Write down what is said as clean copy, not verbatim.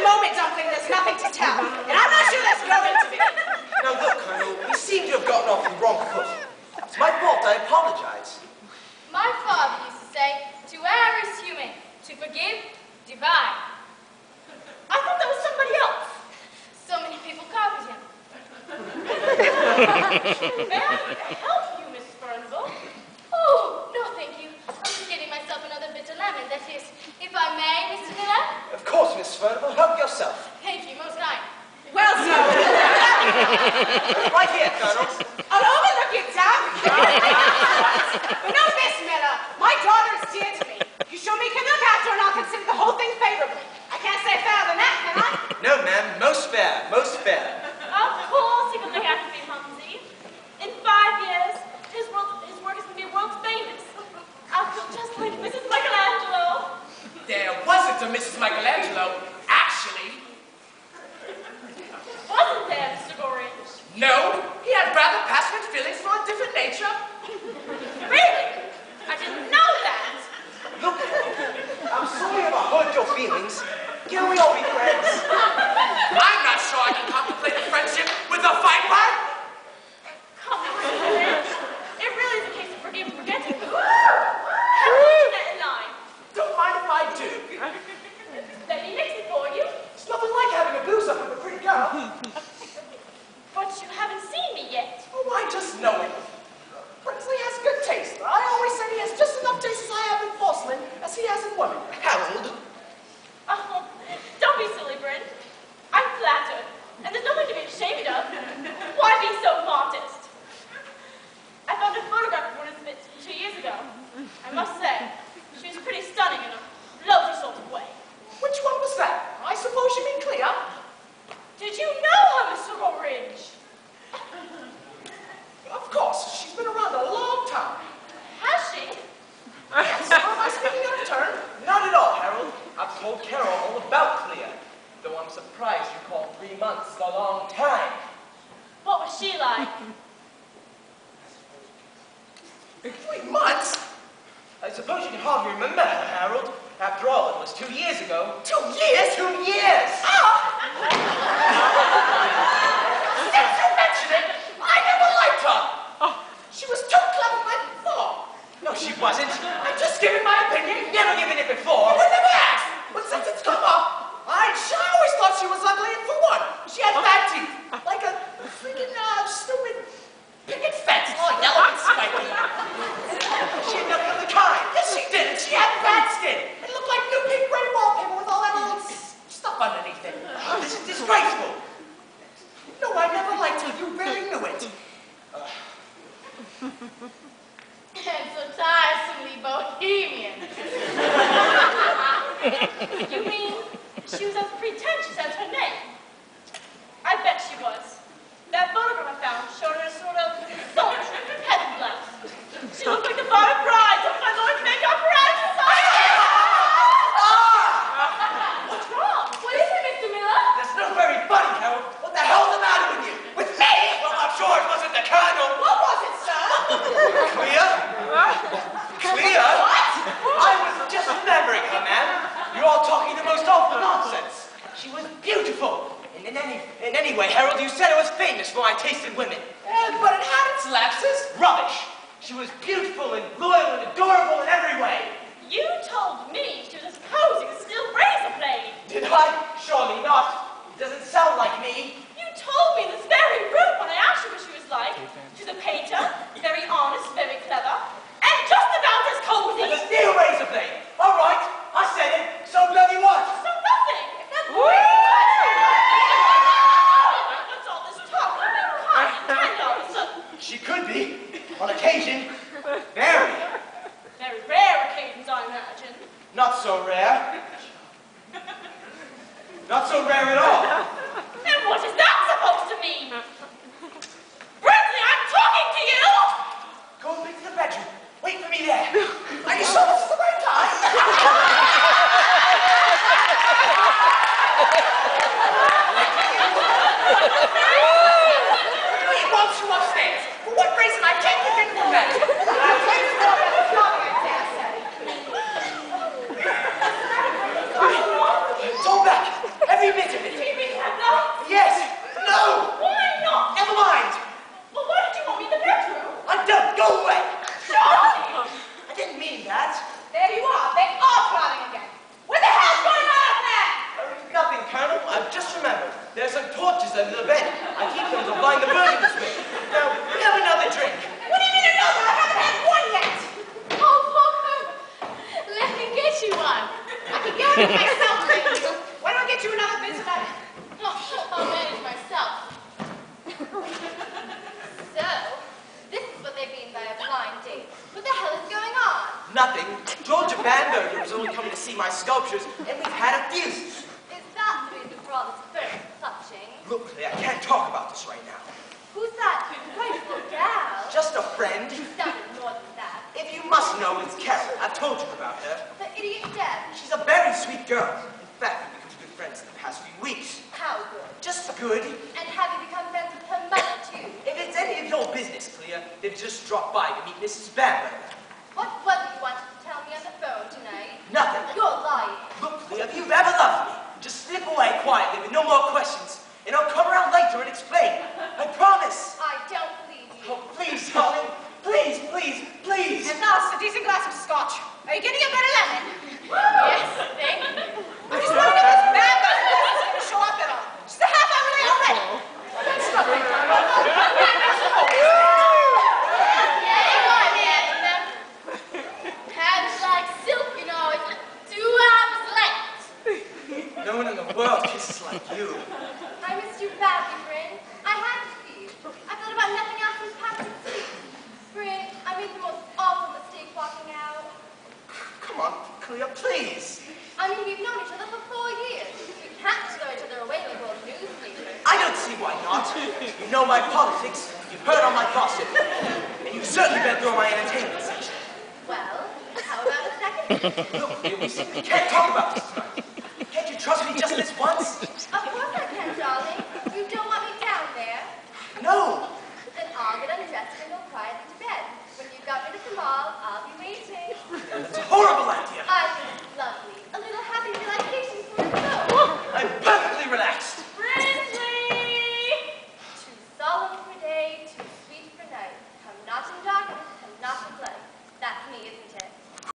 moment, Dumpling, there's nothing to tell. And I'm not sure that's going to be. Now look, Colonel, we seem to have gotten off the wrong foot. It's my fault, I apologize. My father used to say, to err is human, to forgive, divine. I thought that was somebody else. So many people copied him. May I help you, Miss Fernville? Oh, no, thank you. I'm just getting myself another bitter lemon. That is, if I may, Mr. Miller? Of course, Miss Furnivall, help yourself. Thank you, most kind. Well, sir. Right here, Colonel. I'll overlook it, Doc. But know this, Miller. My daughter is dear to me. You show me can look after her, and I'll consider the whole thing favorably. I can't say fairer than that, can I? No, ma'am, most fair, most fair. Of course he can look after me, Mumsy. In 5 years, his work is going to be world famous. I'll feel just like Mrs. Michelangelo. There wasn't a Mrs. Michelangelo, actually. Wasn't there, Mr. Gorringe? No, he had rather passionate feelings for a different nature. Really? I didn't know that. Look, I'm sorry if I hurt your feelings. Can we all be friends? I'm not sure I can contemplate a friendship with a viper. Come on, Mr. Gorringe. It really is a case of forgive and forgetting. Have you that in line? Don't mind if I do. Let me mix it for you. It's nothing like having a booze up with a pretty girl. But you haven't seen me yet. Oh, I just know it. Brinsley has good taste. I always said he has just enough taste as I have in porcelain as he has in women. Harold. Oh, don't be silly, Bryn. I'm flattered, and there's nothing to be ashamed of. Why be so modest? I found a photograph of one of Smith's from 2 years ago. I must say, she was pretty stunning in a rosy sort of way. Which one was that? I suppose you mean Clea? Did you know her, Mr. Gorringe? Of course. She's been around a long time. Has she? Yes, am I speaking out of turn? Not at all, Harold. I've told Carol all about Clea, though I'm surprised you call 3 months a long time. What was she like? 3 months? I suppose you can hardly remember her, Harold. After all, it was 2 years ago. 2 years? 2 years! Since you mention it, I never liked her. She was too clever for my thought. No, she wasn't. I'm just giving my opinion. Never given it before. I would never ask. But since it's come up, I always thought she was ugly, and for one, she had bad teeth. Like a freaking stupid picket fence. Oh, yellow and spiky. She had nothing of the kind. Yes, she did. She had bad skin. It looked like new pink gray wallpaper with all that old stuff underneath it. Oh, this is disgraceful. No, I never liked her. You really knew it. And so tiresomely bohemian. You mean she was as pretentious as her name? I bet she was. That photograph I found showed her a sort of sultry peasant blouse. She looked like the bottom bride of my Lord's makeup apparatus. What's wrong? What is it, Mr. Miller? That's not very funny, Harold. What the hell's the matter with you? With me? Well, I'm sure it wasn't the Colonel. What was it, sir? Clea? Clea? What? I was just remembering her, man. You're all talking the most awful nonsense. She was beautiful. And in any way, Harold, you said I was famous for my taste in women. But it had its lapses. Rubbish. She was beautiful and loyal and adorable in every way. You told me she was as posing as steel razor blade. Did I? Surely not. It doesn't sound like me. You told me this very room when I asked you what she was like. She's a painter, very honest, very clever, and just about as cozy. And a steel razor blade. All right, I said it. So bloody what? So nothing. What's all this talk of being kind and tender all of a sudden? She could be, on occasion. Very. Very rare occasions, I imagine. Not so rare. Not so rare at all. And what is that supposed to mean? Brinsley, I'm talking to you! Go into the bedroom. Wait for me there. Are you sure this is the right time? He wants you upstairs. For what reason, I can't begin to imagine. I'll tell you more about the comment, Daddy. It's all back. Every torches under the bed. I keep them to blind the burglars with. Now, have another drink. What do you mean another? I haven't had one yet. Oh, Parker, let me get you one. I can get it myself, thank you. Why don't I get you another bit of that? Oh, I'll manage myself. So, this is what they mean by a blind date. What the hell is going on? Nothing. Georgia Bamberger was only coming to see my sculptures, and we've had a few. Is that the reason for all this first clutching? Look, Claire, I can't talk about this right now. Who's that grateful gal? Just a friend. You sounded more than that. If you must know, it's Carol. I've told you about her. The idiot Deb. She's a very sweet girl. In fact, we've become good friends in the past few weeks. How good. Just good. And have you become friends with her mother, too? If it's any of your business, Clea, they've just dropped by to meet Mrs. Bamberger. What was it you wanted to tell me on the phone tonight? Nothing. You're lying. Look, Clea, if you've ever loved me, just slip away quietly with no more questions, and I'll come around later and explain. I promise. I don't believe you. Oh, please, darling. Please, please, please. And now it's a decent glass of scotch. Are you getting a better lemon? Yes, thank you. I just wonder if this bad guy is going to show up at all. She's a half hour late already. That's nothing. Getting on, getting them. Hands like silk, you know. It's 2 hours late. No one in the world kisses like you. I missed you badly, Bryn. I had to be. I thought about nothing else since Patrick's sleep. Bryn, I made the most awful mistake walking out. Come on, Clea, please. I mean, we've known each other for 4 years. We can't throw each other away like old newspapers. I don't see why not. You know my politics, you've heard all my gossip, and you've certainly been through my entertainment section. Well, how about a second? Look, Clea, we simply can't talk about this tonight. Can't you trust me just this once? Of course I can.